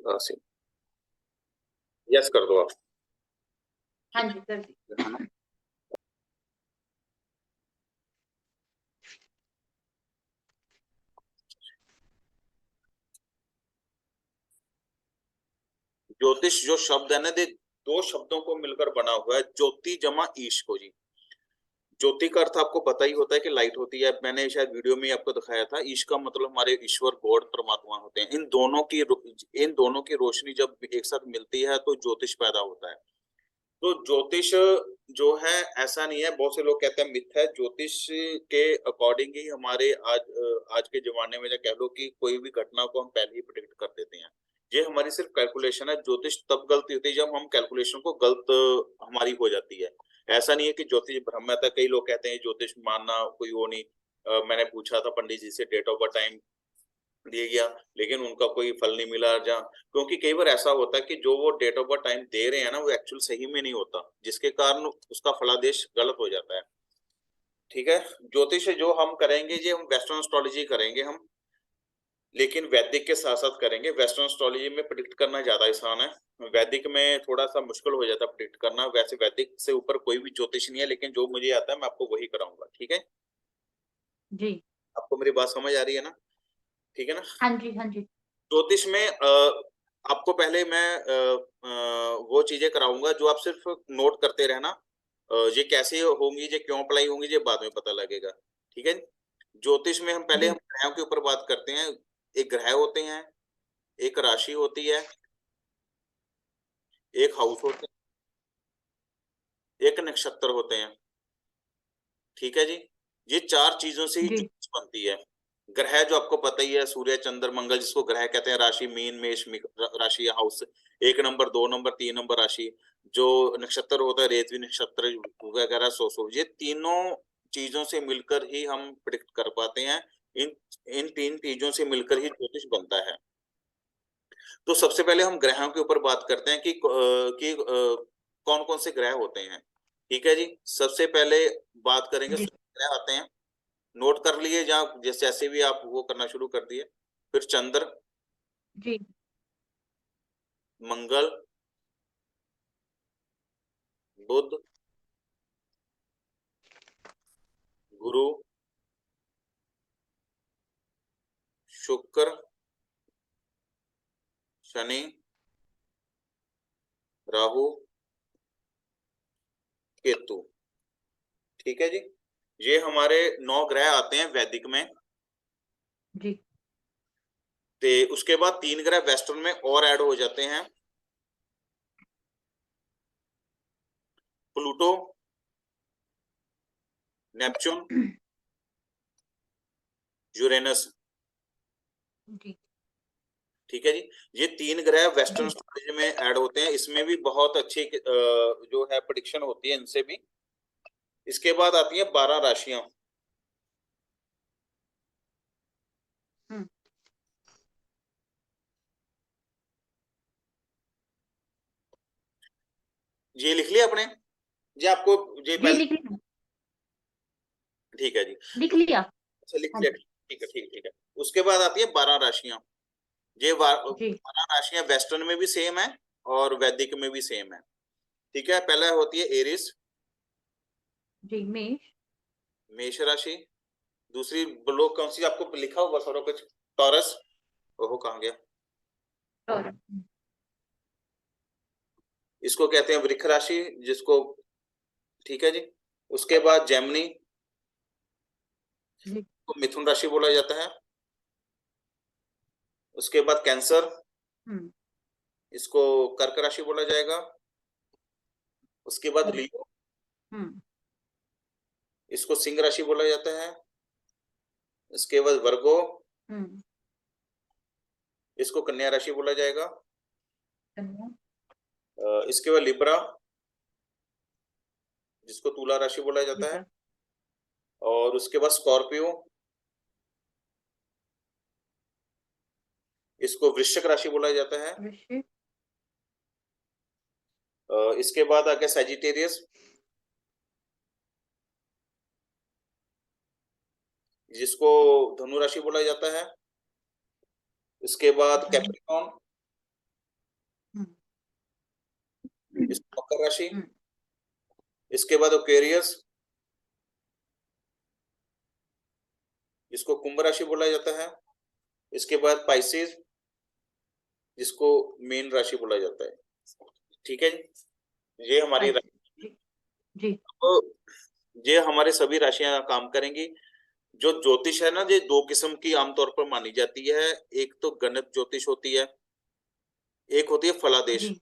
राशि। यस कर दो आप। हाँ जी कर दी। ज्योतिष जो शब्द है ना, दो शब्दों को मिलकर बना हुआ है, ज्योति जमा ईश को जी। ज्योति का अर्थ आपको पता ही होता है कि लाइट होती है, मैंने शायद वीडियो में आपको दिखाया था। ईश का मतलब हमारे ईश्वर गॉड परमात्मा होते हैं। इन दोनों की रोशनी जब एक साथ मिलती है तो ज्योतिष पैदा होता है। तो ज्योतिष जो है, ऐसा नहीं है, बहुत से लोग कहते हैं मिथ है। ज्योतिष के अकॉर्डिंग ही हमारे आज के जमाने में, कह लो कि कोई भी घटना को हम पहले ही प्रिडिक्ट कर देते हैं। ये हमारी सिर्फ कैलकुलेशन है। ज्योतिष तब गलती होती है जब हम कैलकुलेशन को गलत हमारी हो जाती है। ऐसा नहीं है कि ज्योतिष भ्रम है। कई लोग कहते हैं ज्योतिष मानना कोई वो नहीं। मैंने पूछा था पंडित जी से, डेट ऑफ बर्थ टाइम दिया गया, लेकिन उनका कोई फल नहीं मिला। जहाँ क्योंकि कई बार ऐसा होता है कि जो वो डेट ऑफ बर्थ टाइम दे रहे हैं ना, वो एक्चुअल सही में नहीं होता, जिसके कारण उसका फलादेश गलत हो जाता है। ठीक है। ज्योतिष जो हम करेंगे, ये हम वेस्टर्न एस्ट्रोलॉजी करेंगे हम, लेकिन वैदिक के साथ साथ करेंगे। वेस्टर्न एस्ट्रोलॉजी में प्रिडिक्ट करना ज्यादा आसान है, वैदिक में थोड़ा सा मुश्किल हो जाता है प्रिडिक्ट करना। वैसे वैदिक से ऊपर कोई भी ज्योतिष नहीं है, लेकिन जो मुझे आता है मैं आपको वही कराऊंगा। ठीक है। जी। आपको मेरी बात समझ आ रही है ना? ठीक है ना? हाँ जी हाँ जी। ज्योतिष में आपको पहले मैं वो चीजें कराऊंगा जो आप सिर्फ नोट करते रहना। ये कैसे होंगी, ये क्यों अप्लाई होंगी, ये बाद में पता लगेगा। ठीक है। ज्योतिष में हम पहले हम जी ग्रहों के ऊपर बात करते हैं। एक ग्रह होते हैं, एक राशि होती है, एक हाउस होते हैं, एक नक्षत्र होते हैं। ठीक है जी। ये चार चीजों से ही जी ज्योतिष बनती है। ग्रह जो आपको पता ही है, सूर्य चंद्र मंगल, जिसको ग्रह कहते हैं। राशि मीन मेष राशि या हाउस, 1 नंबर 2 नंबर 3 नंबर राशि। जो नक्षत्र होता है, रेवती नक्षत्र वगैरह, सो ये तीनों चीजों से मिलकर ही हम प्रिडिक्ट कर पाते हैं। इन इन तीन चीजों से मिलकर ही ज्योतिष बनता है। तो सबसे पहले हम ग्रहों के ऊपर बात करते हैं कि कौन कौन से ग्रह होते हैं। ठीक है जी। सबसे पहले बात करेंगे, जी सूर्य ग्रह आते हैं। नोट कर लिए, जहाँ जैसे जैसे भी आप वो करना शुरू कर दिए। फिर चंद्र, जी मंगल, बुध, गुरु, शुक्र, शनि, राहु, केतु। ठीक है जी। ये हमारे 9 ग्रह आते हैं वैदिक में। जी ते उसके बाद 3 ग्रह वेस्टर्न में और ऐड हो जाते हैं। Pluto, Neptune, Uranus. जी ठीक है जी। ये 3 ग्रह वेस्टर्न जी एस्ट्रोलॉजी में ऐड होते हैं। इसमें भी बहुत अच्छी जो है प्रिडिक्शन होती है इनसे भी। इसके बाद आती है 12 राशियां। हम्म। ये लिख लिया आपने? ये आपको ये जी पहले? लिख लिया। ठीक है जी। लिख तो लिया। अच्छा, लिख हाँ लिया। जी। ठीक है, ठीक ठीक है। उसके बाद आती है 12 राशियां। ये जी 12 राशियां वेस्टर्न में भी सेम है और वैदिक में भी सेम है। ठीक है। पहला होती है एरिस, जी मेष। मेष राशि। दूसरी लोग कौन सी आपको लिखा होगा सारा कुछ? टॉरस। ओहो, कहाँ गया? और इसको कहते हैं वृक्ष राशि, जिसको, ठीक है जी। उसके बाद जेमिनी जी को मिथुन राशि बोला जाता है। उसके बाद कैंसर, हम्म। इसको कर्क राशि बोला जाएगा। उसके बाद और लियो, हम्म। इसको सिंह राशि बोला जाता है। इसके बाद वर्गो, हम्म। इसको कन्या राशि बोला जाएगा। कन्या। इसके बाद लिब्रा, जिसको तुला राशि बोला जाता है। लिब्रा। और उसके बाद स्कॉर्पियो, इसको वृश्चिक राशि बोला जाता है। वृश्चिक। इसके बाद आ गया सैजिटेरियस, जिसको धनु राशि बोला जाता है। इसके बाद धनु। कैप्रिकॉर्न, राशि, हम्म, इसके बाद एक्वेरियस, इसको कुंभ राशि बोला जाता है, इसके बाद पाइसेस, जिसको मीन राशि बोला जाता है। ठीक है जी, ये हमारी जी जी तो ये हमारे सभी राशियां काम करेंगी। जो ज्योतिष है ना, ये दो किस्म की आमतौर पर मानी जाती है। एक तो गणित ज्योतिष होती है, एक होती है फलादेश। जी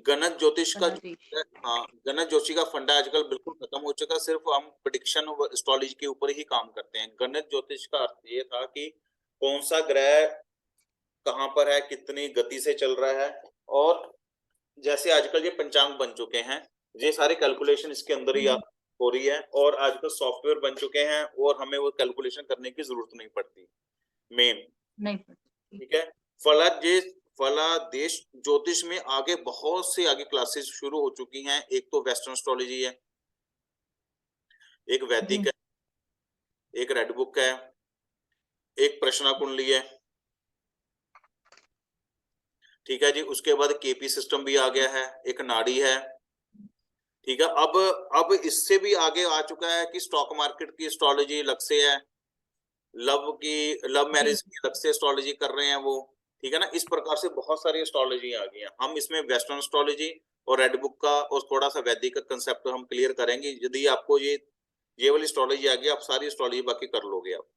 गणित ज्योतिष का फलादेश। हाँ, गणित ज्योतिष का फंडा आजकल बिल्कुल खत्म हो चुका है, सिर्फ हम प्रिडिक्शन और एस्ट्रोलॉजी के ऊपर ही काम करते हैं। गणित ज्योतिष का अर्थ ये था कि कौन सा ग्रह कहाँ पर है, कितनी गति से चल रहा है, और जैसे आजकल ये पंचांग बन चुके हैं, ये सारे कैलकुलेशन इसके अंदर ही जी हो रही है, और आजकल सॉफ्टवेयर बन चुके हैं और हमें वो कैलकुलेशन करने की जरूरत नहीं पड़ती मेन। नहीं पता। ठीक है। फलादेश फलादेश ज्योतिष में आगे बहुत से आगे क्लासेस शुरू हो चुकी हैं। एक तो वेस्टर्न एस्ट्रोलॉजी है, एक वैदिक जी है, एक रेड बुक है, एक प्रश्ना कुंडली है। ठीक है जी, उसके बाद केपी सिस्टम भी आ गया है, एक नाड़ी है। ठीक है, अब इससे भी आगे आ चुका है कि स्टॉक मार्केट की एस्ट्रोलॉजी अलग से है, लव जी मैरिज की अलग से एस्ट्रोलॉजी कर रहे हैं वो। ठीक है ना, इस प्रकार से बहुत सारी एस्ट्रोलॉजी आ गई है। हम इसमें वेस्टर्न एस्ट्रोलॉजी और रेड बुक का और थोड़ा सा वैदिक का कंसेप्ट हम क्लियर करेंगे। यदि आपको ये वाली एस्ट्रोलॉजी आ गई, आप सारी एस्ट्रोलॉजी बाकी कर लोगे आप।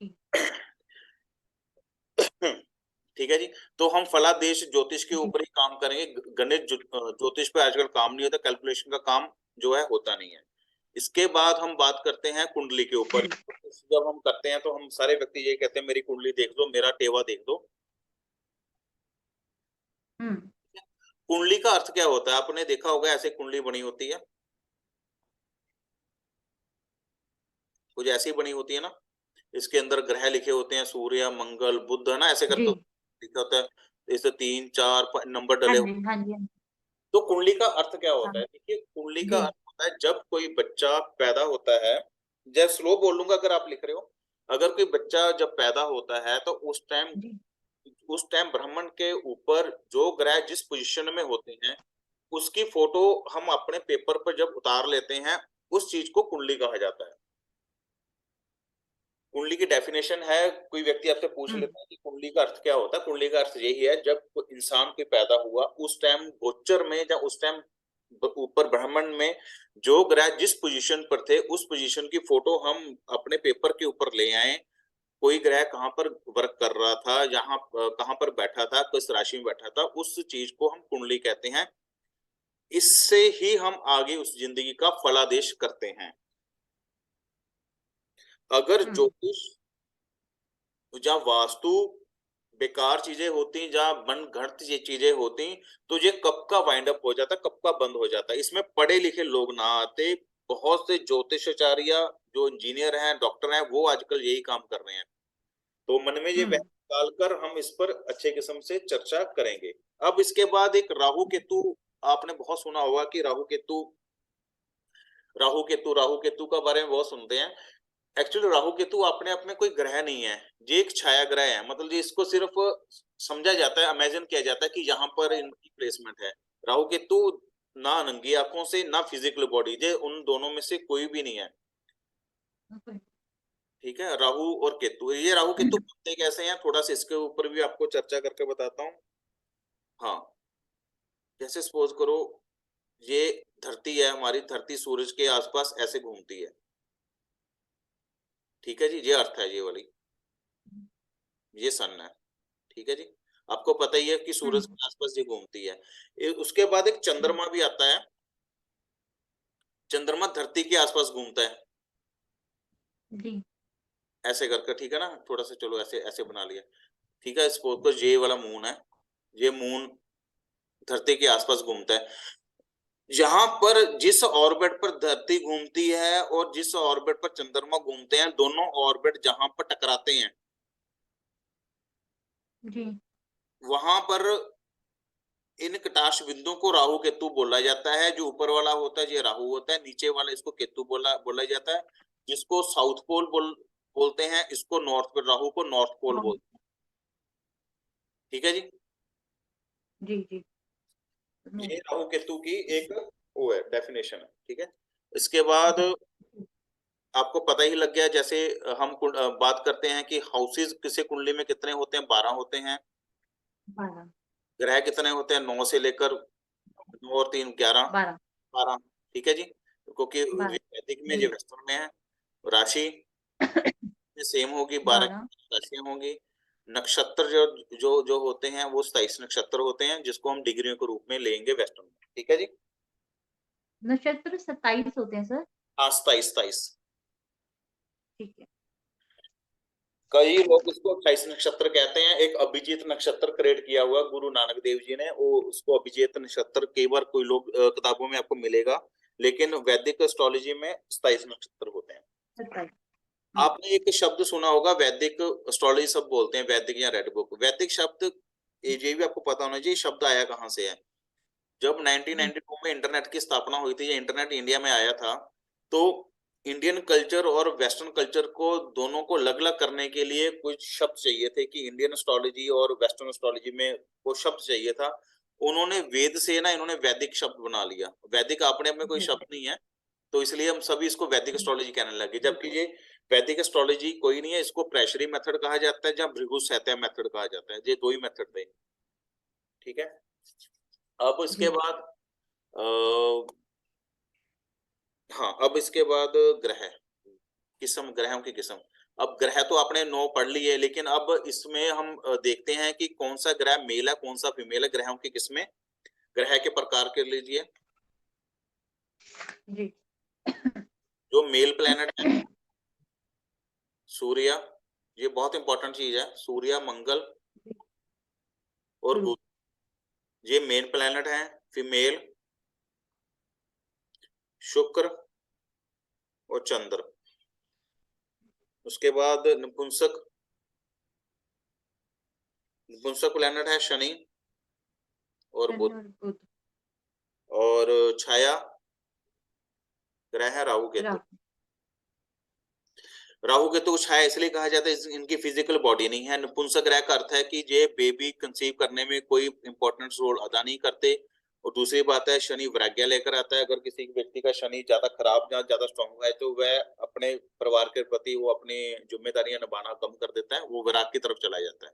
जी ठीक है जी, तो हम फलादेश ज्योतिष के जी ऊपर ही काम करेंगे। गणित ज्योतिष पे आजकल काम नहीं होता, कैलकुलेशन का काम जो है होता नहीं है। इसके बाद हम बात करते हैं कुंडली के ऊपर। जब हम करते हैं तो हम सारे व्यक्ति ये कहते हैं मेरी कुंडली देख दो, मेरा टेवा देख दो। हम्म कुंडली का अर्थ क्या होता है, आपने देखा होगा ऐसे कुंडली बनी होती है, कुछ ऐसी बनी होती है ना, इसके अंदर ग्रह लिखे होते हैं, सूर्य मंगल बुध, है ना, ऐसे जी करके लिखा होता है। जैसे 3 4 नंबर हाँ डले। जी हाँ जी हाँ तो कुंडली का अर्थ क्या होता हाँ है, देखिए कुंडली का जी अर्थ होता है जब कोई बच्चा पैदा होता है। जब स्लो बोलूंगा अगर आप लिख रहे हो, अगर कोई बच्चा जब पैदा होता है तो जी उस टाइम ब्रह्मांड के ऊपर जो ग्रह जिस पोजीशन में होते हैं, उसकी फोटो हम अपने पेपर पर जब उतार लेते हैं, उस चीज को कुंडली कहा जाता है। कुंडली की डेफिनेशन है, कोई व्यक्ति आपसे पूछ हम्म लेता है कि कुंडली का अर्थ क्या होता है। कुंडली का अर्थ यही है, जब कोई इंसान कोई पैदा हुआ उस टाइम गोचर में या उस टाइम ऊपर ब्रह्मांड में जो ग्रह जिस पोजीशन पर थे, उस पोजीशन की फोटो हम अपने पेपर के ऊपर ले आए। कोई ग्रह कहाँ पर वर्क कर रहा था, यहाँ कहाँ पर बैठा था, किस राशि में बैठा था, उस चीज को हम कुंडली कहते हैं। इससे ही हम आगे उस जिंदगी का फलादेश करते हैं। अगर हम्म ज्योतिष जहाँ वास्तु बेकार चीजें होती, जहाँ मन घड़त ये चीजें होती, तो ये कब का वाइंड अप हो जाता, कब का बंद हो जाता। इसमें पढ़े लिखे लोग ना आते। बहुत से ज्योतिषाचार्य जो इंजीनियर हैं, डॉक्टर हैं, वो आजकल यही काम कर रहे हैं। तो मन में ये हम्म डालकर हम इस पर अच्छे किस्म से चर्चा करेंगे। अब इसके बाद एक राहु केतु, आपने बहुत सुना होगा कि राहु केतु का बारे में बहुत सुनते हैं। एक्चुअली राहु केतु अपने आप में कोई ग्रह नहीं है, ये एक छाया ग्रह है। मतलब ये इसको सिर्फ समझा जाता है, इमेजिन किया जाता है कि यहाँ पर इनकी प्लेसमेंट है। राहु केतु ना नंगी आंखों से ना फिजिकल बॉडी, ये उन दोनों में से कोई भी नहीं है। ठीक है, राहु और केतु, ये राहु केतु बनते कैसे हैं, थोड़ा सा इसके ऊपर भी आपको चर्चा करके बताता हूँ। हाँ, जैसे सपोज करो ये धरती है, हमारी धरती सूरज के आसपास ऐसे घूमती है। ठीक है जी, ये अर्थ है ये वाली, ये सन है। ठीक है जी, आपको पता ही है कि सूरज हम्म के आसपास ये घूमती है। उसके बाद एक चंद्रमा भी आता है, चंद्रमा धरती के आसपास घूमता है, जी ऐसे करके। ठीक है ना, थोड़ा सा चलो ऐसे ऐसे बना लिया। ठीक है, सपोज को ये वाला मून है, ये मून धरती के आसपास घूमता है। यहाँ पर जिस ऑर्बिट पर धरती घूमती है और जिस ऑर्बिट पर चंद्रमा घूमते हैं, दोनों ऑर्बिट जहां पर टकराते हैं, जी वहां पर इन कटाक्ष बिंदुओं को राहु केतु बोला जाता है। जो ऊपर वाला होता है ये राहु होता है, नीचे वाला इसको केतु बोला जाता है। जिसको साउथ पोल बोलते हैं, इसको राहु को नॉर्थ पोल हाँ, बोलते हैं। ठीक है जी। जी जी ये राहु केतु की एक वो है, डेफिनेशन है, ठीक है। इसके बाद आपको पता ही लग गया, जैसे हम बात करते हैं कि हाउसेज किसी कुंडली में कितने होते हैं, 12 होते हैं। 12 ग्रह कितने होते हैं, 9 से लेकर 9 और 3 11 12 12, ठीक है जी। क्योंकि 12 वैदिक में, ये जी वेस्टर्न में है। राशि में सेम होगी, 12 12 राशियां होंगी। नक्षत्र जो जो जो होते हैं वो 27 नक्षत्र होते हैं, जिसको हम डिग्रियों के रूप में लेंगे वेस्टर्न में, ठीक है जी। नक्षत्र 27 होते हैं सर। हाँ, 27 27। ठीक है। कई लोग इसको 28 नक्षत्र कहते हैं। एक अभिजीत नक्षत्र क्रिएट किया हुआ गुरु नानक देव जी ने, वो उसको अभिजीत नक्षत्र कई बार कोई लोग किताबों में आपको मिलेगा, लेकिन वैदिक एस्ट्रोलॉजी में 27 नक्षत्र होते हैं। 27 आपने एक शब्द सुना होगा, वैदिक एस्ट्रोलॉजी सब बोलते हैं, वैदिक या रेड बुक। वैदिक शब्द, ये भी आपको पता होना चाहिए शब्द आया कहाँ से है। जब जी 1992 में इंटरनेट की स्थापना हुई थी, या इंटरनेट इंडिया में आया था, तो इंडियन कल्चर और वेस्टर्न कल्चर को दोनों को अलग अलग करने के लिए कुछ शब्द चाहिए थे, कि इंडियन एस्ट्रोलॉजी और वेस्टर्न एस्ट्रोलॉजी में वो शब्द चाहिए था। उन्होंने वेद से ना, इन्होंने वैदिक शब्द बना लिया। वैदिक अपने आप में कोई जी शब्द नहीं है, तो इसलिए हम सभी इसको वैदिक जी एस्ट्रोलॉजी कहने लगे, जबकि ये वैदिक एस्ट्रोलॉजी कोई नहीं है। इसको प्रेशरी मेथड कहा जाता है, या भृगु सहत्या मेथड कहा जाता है। ये दो ही मेथड थे, ठीक है। अब इसके जी बाद हाँ, अब इसके बाद ग्रह, किस्म, ग्रहों की किस्म। अब ग्रह तो आपने 9 पढ़ लिए, लेकिन अब इसमें हम देखते हैं कि कौन सा ग्रह मेल है, कौन सा फीमेल है। ग्रहों की किस्में, ग्रह के प्रकार कर लीजिए। जी जो मेल प्लेनेट है, सूर्य, ये बहुत इंपॉर्टेंट चीज है। सूर्य, मंगल और हम्म बुध, ये मेन प्लेनेट है। फीमेल, शुक्र और चंद्र। उसके बाद नपुंसक, नपुंसक प्लेनेट है शनि और शनि बुध। और बुध और छाया ग्रह है राहु केतु। राहु राहु केतु को छाया इसलिए कहा जाता है, इनकी फिजिकल बॉडी नहीं है। नपुंसक ग्रह का अर्थ है कि ये बेबी कंसीव करने में कोई इंपॉर्टेंट रोल अदा नहीं करते। और दूसरी बात है, शनि वैराग्य लेकर आता है। अगर किसी व्यक्ति का शनि ज्यादा खराब या ज्यादा स्ट्रांग है, तो वह अपने परिवार के प्रति वो अपनी जिम्मेदारियां निभाना कम कर देता है, वो वैराग की तरफ चला जाता है।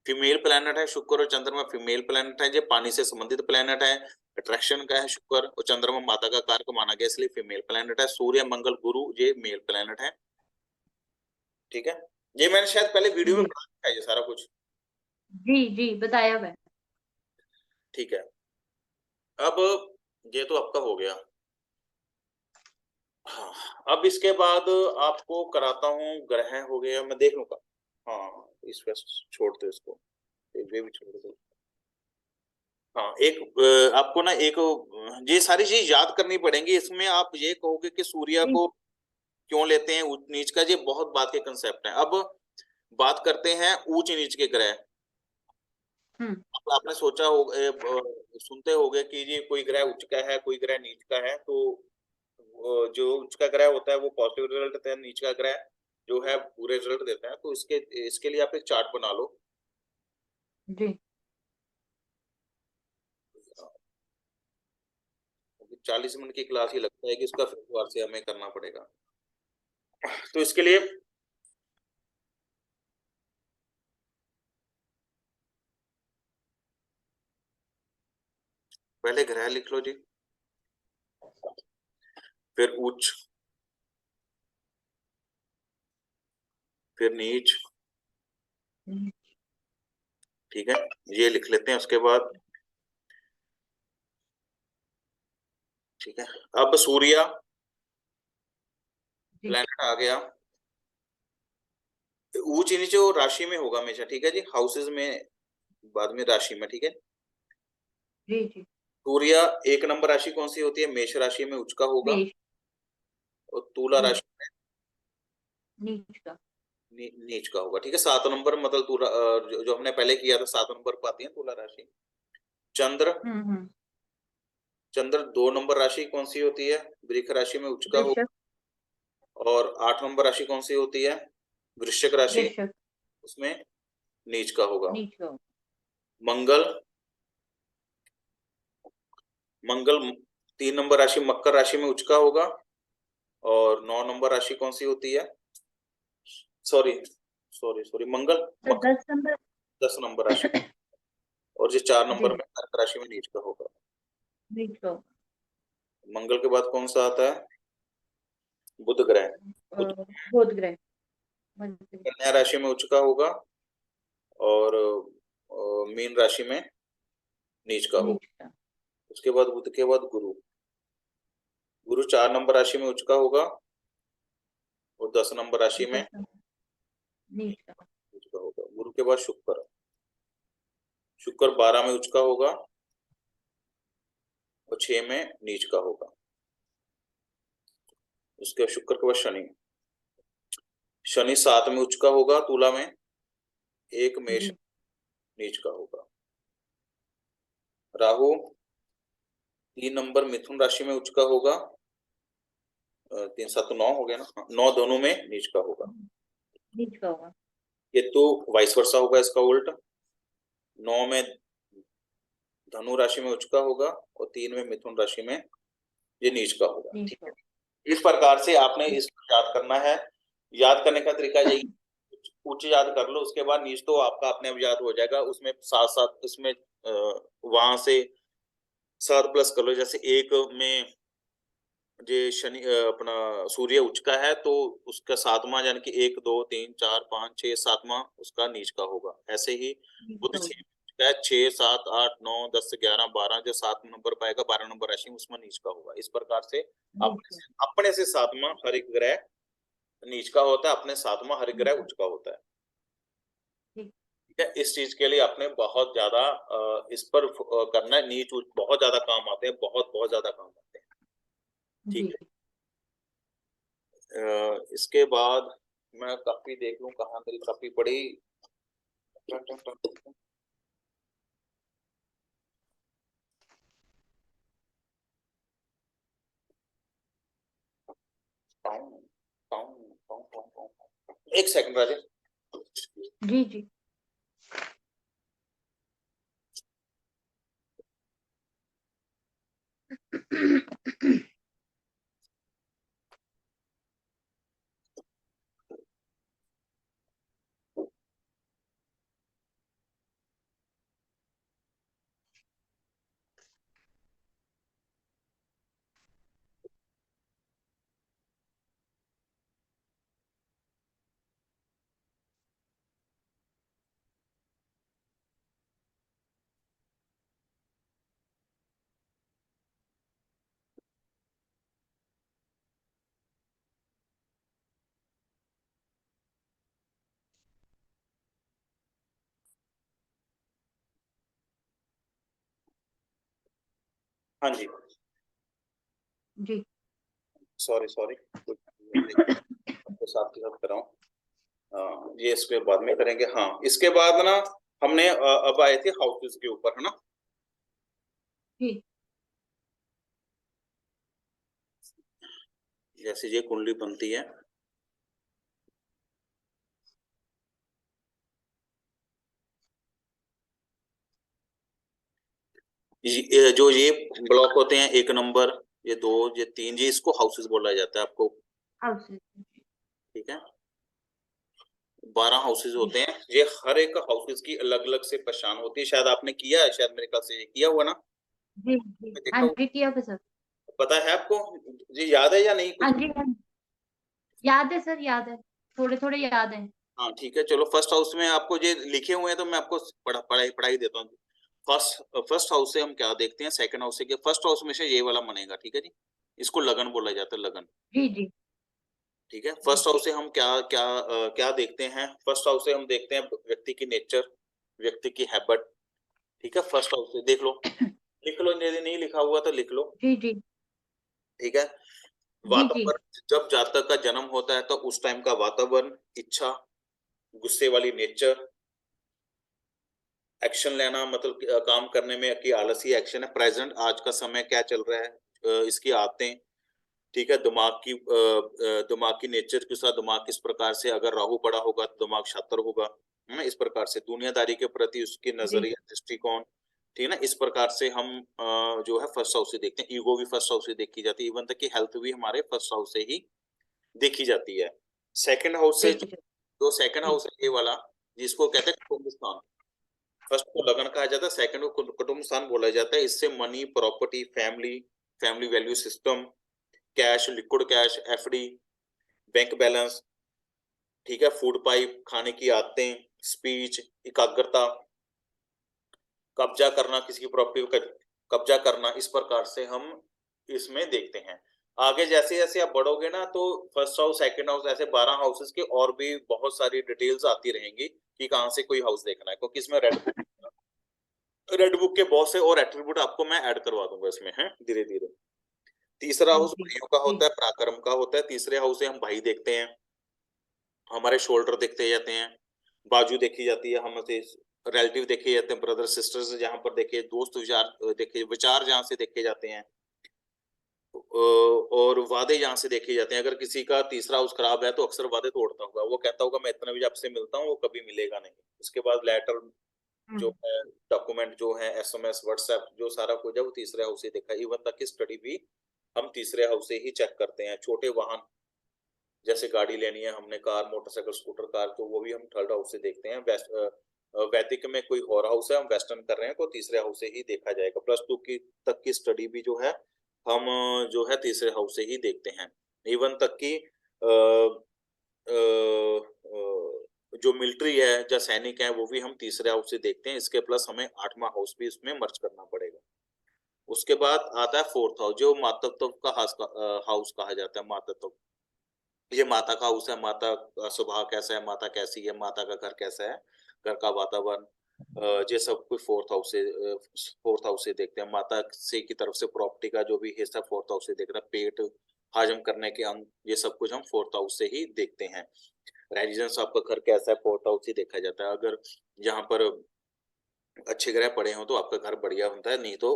फीमेल प्लेनेट है शुक्र और चंद्रमा। फीमेल प्लेनेट है, जो पानी से संबंधित प्लेनेट है। अट्रैक्शन का है शुक्र, और चंद्रमा माता का कारक माना गया, इसलिए फीमेल प्लेनेट है। सूर्य, मंगल, गुरु, ये मेल प्लेनेट है, ठीक है। ये मैंने शायद पहले वीडियो में जी पढ़ा था, ये सारा कुछ, जी बताया हुआ है। ठीक है। अब ये तो आपका हो गया। हाँ, अब इसके बाद आपको कराता हूँ, ग्रह हो गया, मैं देख लूंगा। हाँ, इस पे छोड़ दो इसको, ये भी छोड़ दो। हाँ, एक आपको ना एक ये सारी चीज याद करनी पड़ेंगी। इसमें आप ये कहोगे कि सूर्य जी को क्यों लेते हैं ऊंच नीच का, ये बहुत बात के कंसेप्ट है। अब बात करते हैं ऊंच नीच के ग्रह। हम्म अब आपने सोचा हो, सुनते होगे कि जी कोई ग्रह उच्च का है, कोई ग्रह नीच का है। तो जो उच्च का ग्रह होता है वो पॉजिटिव रिजल्ट देता है, नीच का ग्रह जो है बुरे रिजल्ट देता है। तो इसके इसके लिए आप एक चार्ट बना लो। जी 40 मिनट की क्लास ही लगता है कि इसका फिर दोबारा से हमें करना पड़ेगा। तो इसके लिए पहले ग्रह लिख लो जी, फिर उच्च, फिर नीच, हम्म, ठीक है, ये लिख लेते हैं। उसके बाद ठीक है, अब सूर्य जी प्लैनेट आ गया। ऊंच नीचे और राशि में होगा हमेशा, ठीक है जी, हाउसेस में बाद में, राशि में, ठीक है। जी सूर्य 1 नंबर राशि कौन सी होती है, मेष राशि में उच्च का होगा। मेष और तुला जी राशि में नीच का नीच का होगा, ठीक है। 7 नंबर मतलब तुला, जो हमने पहले किया था, 7 नंबर पर आती है तुला राशि। चंद्र, हम्म चंद्र 2 नंबर राशि कौन सी होती है, वृष राशि में उच्च का वृषभ होगा। और 8 नंबर राशि कौन सी होती है, वृश्चिक राशि, वृषभ उसमें नीच का होगा। नीच का मंगल मंगल 3 नंबर राशि मकर राशि में उचका होगा और 9 नंबर राशि कौन सी होती है? सॉरी मंगल सर मकर 10 नंबर 10 नंबर राशि और ये 4 जी नंबर में कर्क राशि में नीच का होगा। नीच का मंगल के बाद कौन सा आता है? बुध ग्रह। बुध बुध ग्रह मध्य कन्या राशि में उचका होगा और मीन राशि में नीच का होगा। नीच का उसके बाद बुध के बाद गुरु। गुरु 4 नंबर राशि में उचका होगा और 10 नंबर राशि में 10 नंबर नीच का उचका होगा। गुरु के बाद शुक्र। शुक्र 12 में उचका होगा और 6 में नीच का होगा। उसके बाद शुक्र के बाद शनि। शनि 7 में उचका होगा तुला में, 1 मेष जी नीच का होगा। राहु 3 नंबर मिथुन राशि में उचका होगा, 3 7 9 हो गया ना, 9 दोनों में नीच का होगा। नीच का होगा केतु वाइस वर्सा होगा, इसका उल्ट 9 में धनु राशि में उचका होगा और 3 में मिथुन राशि में ये नीच का होगा। नीच ठीक का है, इस प्रकार से आपने इसको याद करना है। याद करने का तरीका यही, उच्च याद कर लो, उसके बाद नीच तो आपका अपने आप याद हो जाएगा। उसमें साथ साथ इसमें वहां से 7 प्लस कर लो। जैसे 1 में जे शनि अपना सूर्य उचका है तो उसका 7वां यानी कि 1 2 3 4 5 6 7वां उसका नीच का होगा। ऐसे ही नीच बुध का 6 होगा 6 7 8 9 10 11 12 जो 7 नंबर पाएगा 12 नंबर राशि में उसमें नीच का होगा। इस प्रकार से नीच का अपने से 7वां हर एक ग्रह नीच का होता है, अपने 7वां हर एक ग्रह उच्च का होता है। ठीक ठीक है, इस चीज के लिए आपने बहुत ज्यादा इस पर करना है। नीच उच्च बहुत ज्यादा काम आते हैं, बहुत बहुत ज्यादा काम आते हैं। ठीक जी है, इसके बाद मैं कॉपी देख लूं कहाँ मेरी कॉपी पड़ी। एक सेकंड राजेश। जी जी हाँ जी, जी सॉरी सॉरी आपको साथ के साथ कराऊं। ये इसके बाद में करेंगे। हाँ, इसके बाद ना हमने अब आए थे हाउसेस के ऊपर, है ना। जी जैसे ये कुंडली बनती है, जो ये ब्लॉक होते हैं 1 नंबर, ये 2, ये 3, ये इसको हाउसेस बोला जाता है आपको। हाउसेस ठीक है, 12 हाउसेज जी होते हैं। ये हर एक हाउसेज की अलग अलग से पहचान होती है। शायद आपने किया है, शायद मेरे ख्याल से ये किया हुआ ना, जी जी मैं हाँ देखा हूँ। जी किया था सर पता है आपको, ये याद है या नहीं हाँ कुछ? जी हाँ याद है सर याद है थोड़े थोड़े याद है हाँ ठीक है, चलो फर्स्ट हाउस में आपको ये लिखे हुए हैं तो मैं आपको पढ़ाई देता हूँ। फर्स्ट हाउस से हम क्या देखते हैं, सेकंड हाउस से क्या, फर्स्ट हाउस में से ये वाला बनेगा। ठीक है जी, इसको लगन बोला जाता है, लगन। जी जी ठीक है, जी फर्स्ट हाउस से हम क्या क्या क्या देखते हैं? फर्स्ट हाउस से हम देखते हैं व्यक्ति की नेचर, व्यक्ति की हैबिट। ठीक है, फर्स्ट हाउस से देख लो, लिख लो, यदि नहीं लिखा हुआ तो लिख लो। जी जी ठीक है, जी जी वातावरण, जब जातक का जन्म होता है तो उस टाइम का वातावरण, इच्छा, गुस्से वाली नेचर, एक्शन लेना मतलब काम करने में कि आलसी एक्शन है, प्रेजेंट आज का समय क्या चल रहा है, इसकी आदतें। ठीक है, दिमाग की नेचर के साथ दिमाग किस प्रकार से, अगर राहु पड़ा होगा तो दिमाग शातिर होगा, है ना। इस प्रकार से दुनियादारी के प्रति उसकी जी नजरिया, दृष्टिकोण, ठीक है ना? इस प्रकार से हम जो है फर्स्ट हाउस से देखते हैं। ईगो भी फर्स्ट हाउस से देखी जाती है, इवन तक कि हेल्थ भी हमारे फर्स्ट हाउस से ही देखी जाती है। सेकंड हाउस से देखिए जो सेकंड जी, हाउस है ये वाला, जिसको कहते हैं कुटुंब स्थान। फर्स्ट को लगन कहा जाता है, सेकंड को कुटुंब स्थान बोला जाता है। इससे money, property, family, family value system, cash, liquid cash, FD, bank balance, ठीक है, फूड पाइप, खाने की आदतें, स्पीच, एकाग्रता, कब्जा करना, किसी की प्रॉपर्टी को कब्जा करना, इस प्रकार से हम इसमें देखते हैं। आगे जैसे-जैसे आप बढ़ोगे ना, तो फर्स्ट हाउस, सेकंड हाउस, ऐसे 12 हाउसेस की और भी बहुत सारी डिटेल्स आती रहेंगी कि कहाँ से कोई हाउस देखना है, क्योंकि इसमें रेड बुक के बहुत से और एट्रीब्यूट आपको मैं ऐड करवा दूँगा इसमें, हैं, धीरे-धीरे। तीसरा हाउस जी, भाइयों का जी, होता है, पराक्रम का होता है। तीसरे हाउस से हम भाई देखते हैं, हमारे शोल्डर देखते जाते हैं, बाजू देखी जाती है, हमसे रिलेटिव देखे जाते हैं, ब्रदर सिस्टर्स जहाँ पर देखे, दोस्त विचार देखे, विचार जहाँ से देखे जाते हैं, और वादे जहाँ से देखे जाते हैं। अगर किसी का तीसरा हाउस खराब है तो अक्सर वादे तोड़ता होगा, वो कहता होगा मैं इतना भी आपसे मिलता हूँ, वो कभी मिलेगा नहीं। उसके बाद लेटर हुँ, जो है, डॉक्यूमेंट जो है, एसएमएस, व्हाट्सएप, जो सारा कुछ है वो तीसरे हाउस से देखा है। इवन तक की स्टडी भी हम तीसरे हाउस से ही चेक करते हैं। छोटे वाहन, जैसे गाड़ी लेनी है हमने, कार, मोटरसाइकिल, स्कूटर, कार, तो वो भी हम थर्ड हाउस से देखते हैं। वैदिक में कोई और हाउस है, हम वेस्टर्न कर रहे हैं, तो तीसरे हाउस से ही देखा जाएगा। प्लस टू की तक की स्टडी भी जो है हम जो है तीसरे हाउस से ही देखते हैं। इवन तक की जो मिलिट्री है या सैनिक है, वो भी हम तीसरे हाउस से देखते हैं। इसके प्लस हमें आठवां हाउस भी इसमें मर्ज करना पड़ेगा। उसके बाद आता है फोर्थ हाउस, जो मातृत्व का हाउस कहा जाता है। मातृत्व, ये माता का हाउस है, माता का स्वभाव कैसा है, माता कैसी है, माता का घर कैसा है, घर का वातावरण, ये सब कुछ फोर्थ हाउस से देखते हैं। माता से की तरफ से प्रॉपर्टी का जो भी हिस्सा फोर्थ हाउस से देख रहा है, पेट, हजम करने के अंग, ये सब कुछ हम फोर्थ हाउस से ही देखते हैं। रेजिडेंस, आपका घर कैसा है, फोर्थ हाउस से देखा जाता है। अगर यहाँ पर अच्छे ग्रह पड़े हों तो आपका घर बढ़िया बनता है, नहीं तो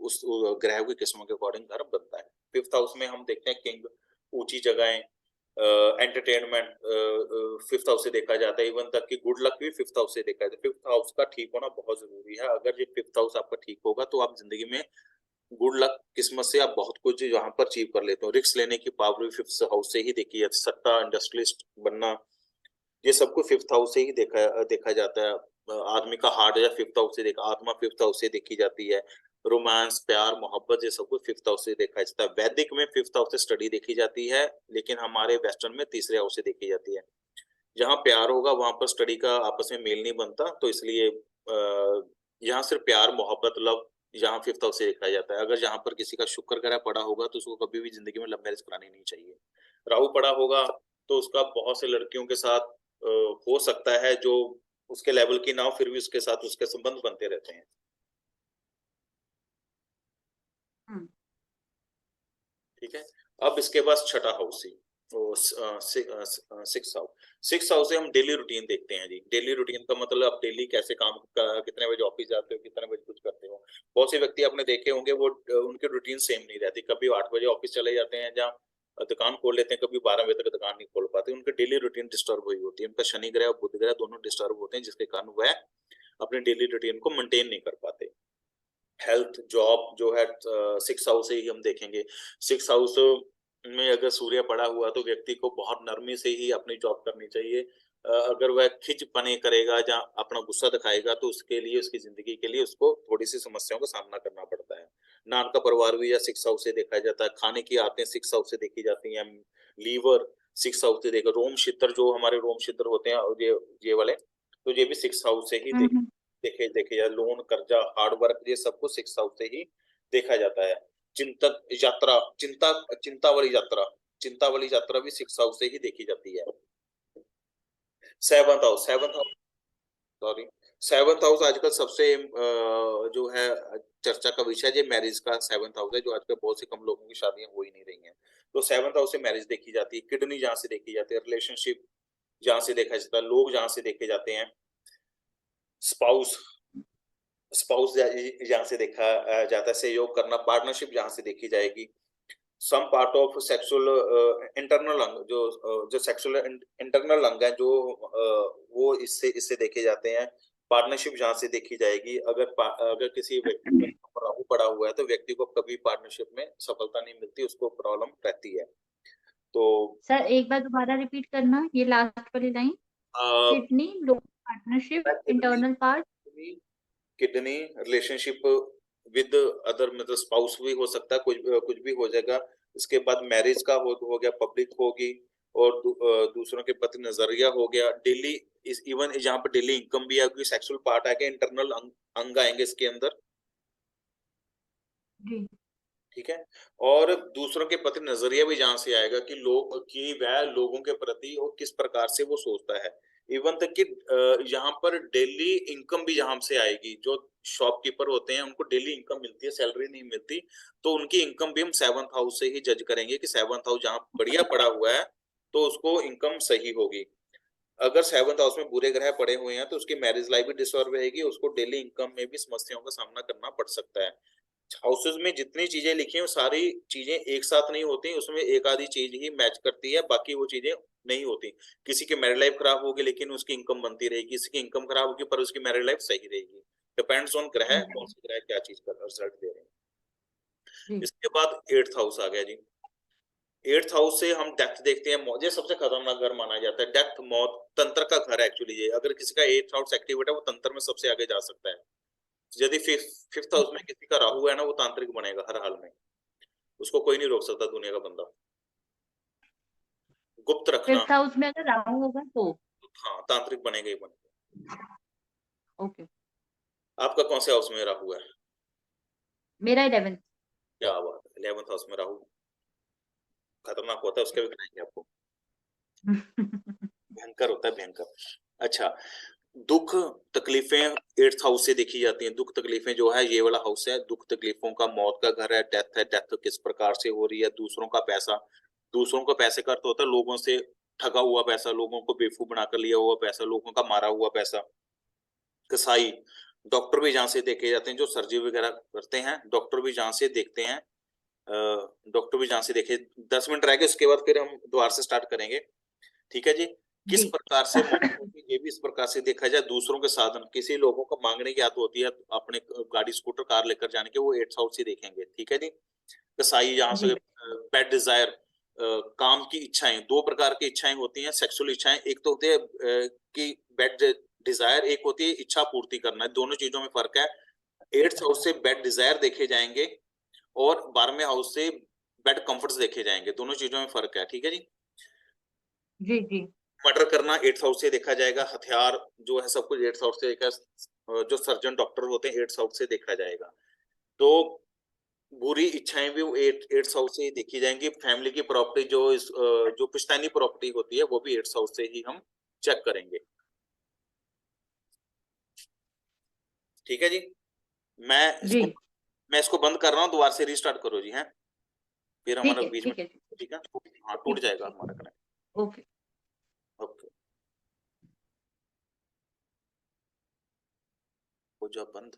उस ग्रह की किस्मों के अकॉर्डिंग घर बनता है। फिफ्थ हाउस में हम देखते हैं किंग, ऊंची जगहें, एंटरटेनमेंट, फिफ्थ हाउस से देखा जाता है। इवन तक कि गुड लक भी फिफ्थ हाउस से देखा जाता है। फिफ्थ हाउस का ठीक होना बहुत जरूरी है। अगर ये फिफ्थ हाउस आपका ठीक होगा तो आप जिंदगी में गुड लक, किस्मत से आप बहुत कुछ यहाँ पर अचीव कर लेते हो। रिस्क लेने की पावर भी फिफ्थ हाउस से ही देखी जाती है। सट्टा, इंडस्ट्रियलिस्ट बनना, ये सब कुछ फिफ्थ हाउस से ही देखा जाता है। आदमी का हार्ट या फिफ्थ हाउस से देखा, आत्मा फिफ्थ हाउस से देखी जाती है। रोमांस, प्यार, मोहब्बत, ये सब कुछ फिफ्थ हाउस से देखा जाता है। वैदिक में फिफ्थ हाउस से स्टडी देखी जाती है, लेकिन हमारे वेस्टर्न में तीसरे हाउस से देखी जाती है। जहाँ प्यार होगा वहां पर स्टडी का आपस में मेल नहीं बनता, तो इसलिए यहाँ सिर्फ प्यार, मोहब्बत, लव यहाँ फिफ्थ हाउस से देखा जाता है। अगर यहाँ पर किसी का शुक्र ग्रह पड़ा होगा तो उसको कभी भी जिंदगी में लव मैरिज करानी नहीं चाहिए। राहु पड़ा होगा तो उसका बहुत से लड़कियों के साथ हो सकता है जो उसके लेवल की ना हो, फिर भी उसके साथ उसके संबंध बनते रहते हैं। हुँ, ठीक है। अब इसके बाद छठा हाउस ही, सिक्स हाउस। सिक्स हाउस से हम डेली रूटीन देखते हैं जी। डेली रूटीन का मतलब आप डेली कैसे काम कितने बजे ऑफिस जाते हो, कितने बजे कुछ करते हो। बहुत से व्यक्ति आपने देखे होंगे, वो उनकी रूटीन सेम नहीं रहती। कभी 8 बजे ऑफिस चले जाते हैं, जहाँ दुकान खोल लेते हैं, कभी 12 बजे तक दुकान नहीं खोल पाते। उनकी डेली रूटीन डिस्टर्ब हुई होती है। उनका शनि ग्रह और बुध ग्रह दोनों डिस्टर्ब होते हैं, जिसके कारण वह अपने डेली रूटीन को मेंटेन नहीं कर पाते। हेल्थ, जॉब जो है सिक्स हाउस से ही हम देखेंगे। सिक्स हाउस में अगर सूर्य पड़ा हुआ तो व्यक्ति को बहुत नरमी से ही अपनी जॉब करनी चाहिए। अगर वह खिंचपने करेगा या अपना गुस्सा दिखाएगा तो उसके लिए, उसकी जिंदगी के लिए उसको थोड़ी सी समस्याओं का सामना करना पड़ता है। नान का परिवार भी या सिक्स हाउस से देखा जाता है। खाने की आदतें सिक्स हाउस से देखी जाती हैं। लीवर सिक्स हाउस से देखा, रोम छिद्र, जो हमारे रोम छिद्र होते हैं, और ये वाले, तो ये भी सिक्स हाउस से ही हुँ, हुँ, देखे जाए। लोन, कर्जा, हार्ड वर्क, ये सब कुछ सिक्स हाउस से ही देखा जाता है। चिंतक यात्रा, चिंता वाली यात्रा भी सिक्स हाउस से ही देखी जाती है। Seventh house, sorry, seventh house आजकल सबसे जो है चर्चा का विषय, ये मैरिज का सेवंथ हाउस है, जो आजकल बहुत से कम लोगों की शादियां हो ही नहीं रही हैं। तो सेवंथ हाउस से मैरिज देखी जाती है। किडनी जहाँ से देखी जाती है, रिलेशनशिप जहाँ से देखा जाता है, लोग जहाँ से देखे जाते हैं, स्पाउस स्पाउस जहाँ से देखा जाता है, सहयोग करना, पार्टनरशिप जहाँ से देखी जाएगी। Some part of sexual internal अंग, जो सेक्सुअल इंटरनल अंग है, जो वो इससे इससे देखे जाते हैं। पार्टनरशिप जहां से देखी जाएगी, अगर किसी व्यक्ति पर राहु पड़ा हुआ है तो व्यक्ति को कभी पार्टनरशिप में सफलता नहीं मिलती, उसको प्रॉब्लम रहती है। तो सर एक बार दोबारा रिपीट करना ये लास्ट वाली line. Kidney, low partnership, kidney internal part. Kidney relationship with other, मतलब स्पाउस भी हो सकता है, कुछ भी हो जाएगा। इसके बाद मैरिज का हो गया, पब्लिक होगी, और दूसरों के प्रति नजरिया हो गया, डेली इस इवन यहाँ पर डेली इनकम भी है, क्योंकि सेक्सुअल पार्ट आएगा, इंटरनल अंग आएंगे इसके अंदर, जी ठीक है। और दूसरों के प्रति नजरिया भी जहां से आएगा कि वह लोगों के प्रति और किस प्रकार से वो सोचता है। इवन तक कि यहाँ पर डेली इनकम भी जहां से आएगी, जो शॉपकीपर होते हैं उनको डेली इनकम मिलती है, सैलरी नहीं मिलती, तो उनकी इनकम भी हम 7th हाउस से ही जज करेंगे कि 7th हाउस जहां बढ़िया पड़ा हुआ है तो उसको इनकम सही होगी। अगर 7th हाउस में बुरे ग्रह पड़े हुए हैं तो उसकी मैरिज लाइफ भी डिस्टर्ब रहेगी, उसको डेली इनकम में भी समस्याओं का सामना करना पड़ सकता है। हाउसेस में जितनी चीजें लिखी हैं वो सारी चीजें एक साथ नहीं होती, उसमें एक आधी चीज ही मैच करती है, बाकी वो चीजें नहीं होती। किसी की मैरिड लाइफ खराब होगी लेकिन उसकी इनकम बनती रहेगी, किसी की इनकम खराब होगी पर उसकी मैरिड लाइफ सही रहेगी। डिपेंड्स ऑन ग्रह, कौन से ग्रह क्या चीज का रिजल्ट दे रहे हैं। जी इसके बाद 8th हाउस आ गया जी। 8th हाउस से हम डेथ देखते हैं, मौत, ये सबसे खतरनाक घर माना जाता है। डेथ, मौत, तंत्र का घर है एक्चुअली ये। अगर किसी का 8th हाउस एक्टिवेट है वो तंत्र में सबसे आगे जा सकता है। यदि फिफ्थ हाउस में किसी का राहु है ना, वो तांत्रिक बनेगा हर हाल में, उसको कोई नहीं रोक सकता दुनिया का बंदा। गुप्त रखना, 5th हाउस में अगर राहु होगा तो। हाँ तांत्रिक बनेगा ही बनेगा। ओके। आपका कौन से हाउस में राहु है? मेरा 11th। क्या बात है, 11th हाउस में राहु खतरनाक होता है, उसके भी कराएंगे आपको, भयंकर होता है, भयंकर। अच्छा, दुख तकलीफें 8th हाउस से देखी जाती हैं। दुख तकलीफें जो है ये वाला हाउस है, दुख तकलीफों का, मौत का घर है, डेथ है। डेथ किस प्रकार से हो रही है? दूसरों का पैसा, दूसरों का पैसे का अर्थ होता है लोगों से ठगा हुआ पैसा, लोगों को बेवकूफ बनाकर लिया हुआ पैसा, लोगों का मारा हुआ पैसा। कसाई, डॉक्टर भी जहां से देखे जाते हैं, जो सर्जरी वगैरह करते हैं, डॉक्टर भी जहां से देखते हैं, डॉक्टर भी जहां से देखे। 10 मिनट रह गए, उसके बाद फिर हम दोबारा से स्टार्ट करेंगे, ठीक है जी। किस जी प्रकार से मौत होगी ये भी इस प्रकार से देखा जाए। दूसरों के साधन, किसी लोगों को मांगने की आदत होती है अपने गाड़ी स्कूटर कार लेकर जाने के, वो 8th हाउस से देखेंगे, ठीक है जी। कसाई जहां से, जी पेट डिजायर, काम की इच्छाएं, दो प्रकार की इच्छाएं होती हैं सेक्सुअल इच्छाएं। एक तो होती है कि बेड डिजायर, एक होती है इच्छा पूर्ति करना, दोनों चीजों में फर्क है। 8th हाउस से बेड डिजायर देखे जाएंगे और 12वें हाउस से बेड कंफर्ट्स देखे जाएंगे, दोनों चीजों में फर्क है, ठीक है जी। जी जी मर्डर करना 8th हाउस से देखा जाएगा, हथियार जो है सब कुछ 8th हाउस से देखा, जो सर्जन डॉक्टर होते हैं 8th हाउस से देखा जाएगा। तो बुरी इच्छाएं भी 8th हाउस से ही देखी जाएंगी। फैमिली की प्रॉपर्टी, जो पुश्तैनी प्रॉपर्टी होती है वो भी 8th हाउस से ही हम चेक करेंगे, ठीक है जी। मैं जी। इसको मैं इसको बंद कर रहा हूँ, दोबारा से रीस्टार्ट करो जी, हैं, फिर हमारा बीच में, ठीक है जी। ठीक है, हाँ टूट ठीक है जाएगा ठीक हमारा है। कनेक्ट। ओके। ओके, हो जा बंद।